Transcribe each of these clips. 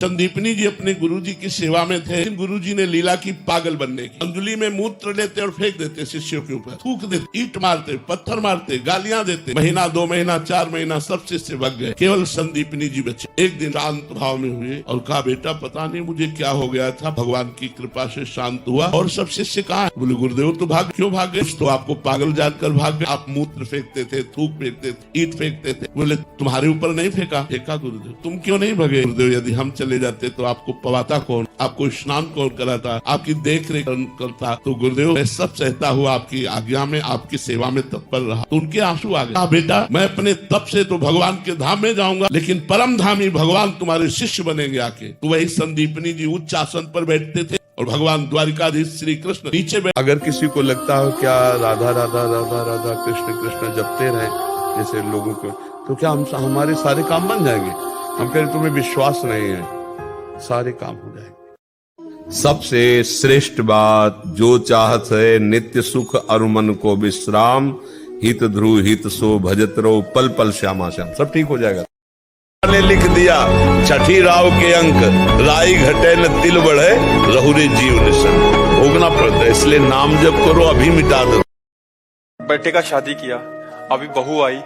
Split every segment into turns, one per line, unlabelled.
संदीपनी जी अपने गुरुजी की सेवा में थे। गुरुजी ने लीला की पागल बनने की। अंजलि में मूत्र लेते और फेंक देते शिष्यों के ऊपर, थूक देते, ईंट मारते, पत्थर मारते, गालियां देते। महीना, 2 महीना, 4 महीना सब शिष्य भग गए, केवल संदीपनी जी बचे। एक दिन शांत भाव में हुए और कहा, बेटा पता नहीं मुझे क्या हो गया था, भगवान की कृपा से शांत हुआ। और सब शिष्य कहाँ? बोले गुरुदेव तो भाग। क्यों भाग गए? तो आपको पागल जानकर भाग गए। आप मूत्र फेंकते थे, थूक फेंकते थे, ईंट फेंकते थे। बोले तुम्हारे ऊपर नहीं फेंका? फेंका गुरुदेव। तुम क्यों नहीं भगे? गुरुदेव यदि हम चले जाते तो आपको पवाता कौन, आपको स्नान कौन कराता, आपकी देख रेख करता? तो गुरुदेव मैं सब सहता हुआ आपकी आज्ञा में, आपकी सेवा में तत्पर रहा। तो उनके आंसू आ गए। बेटा मैं अपने तप से तो भगवान के धाम में जाऊंगा, लेकिन परम धामी भगवान तुम्हारे शिष्य बनेंगे आके। तो वही संदीपनी जी उच्च आसन पर बैठते थे और भगवान द्वारिकाधीश श्री कृष्ण नीचे बैठे।
अगर किसी को लगता हो क्या राधा राधा राधा राधा कृष्ण कृष्ण जपते रहे जैसे लोगों को, तो क्या हमारे सारे काम बन जाएंगे? हम कह रहे तुम्हें विश्वास नहीं है, सारे काम हो जाएंगे। सबसे श्रेष्ठ बात जो चाहत है नित्य सुख और मन को विश्राम, हित ध्रुव हित सो भजत रहो पल पल श्यामा श्याम, सब ठीक हो जाएगा। ने लिख दिया छठी राव के अंक, राई घटे न तिल बढ़े रहुरे जीव निशन। भोगना पड़ता है, इसलिए नाम जप करो, अभी मिटा दो।
बेटे का शादी किया, अभी बहू आई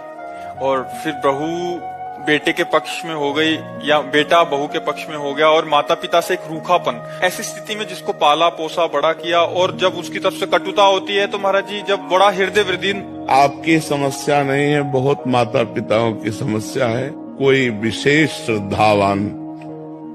और फिर बहू बेटे के पक्ष में हो गई या बेटा बहू के पक्ष में हो गया, और माता पिता से एक रूखापन। ऐसी स्थिति में जिसको पाला पोसा बड़ा किया और जब उसकी तरफ से कटुता होती है तो महाराज जी जब बड़ा हृदय वृद्धि।
आपकी समस्या नहीं है, बहुत माता पिताओं की समस्या है। कोई विशेष श्रद्धावान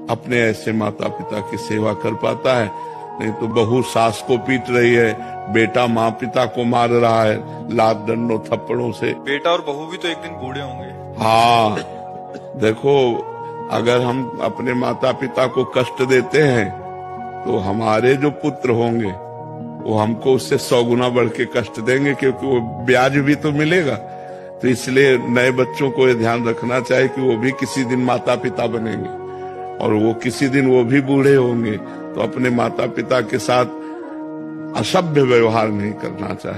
अपने ऐसे माता पिता की सेवा कर पाता है, नहीं तो बहू सास को पीट रही है, बेटा माँ पिता को मार रहा है लात डंडों थप्पड़ों से।
बेटा और बहू भी तो एक दिन बूढ़े होंगे।
हाँ देखो, अगर हम अपने माता पिता को कष्ट देते हैं तो हमारे जो पुत्र होंगे वो हमको उससे 100 गुना बढ़ के कष्ट देंगे, क्योंकि वो ब्याज भी तो मिलेगा। तो इसलिए नए बच्चों को ये ध्यान रखना चाहिए कि वो भी किसी दिन माता पिता बनेंगे और वो किसी दिन वो भी बूढ़े होंगे। तो अपने माता पिता के साथ असभ्य व्यवहार नहीं करना चाहिए।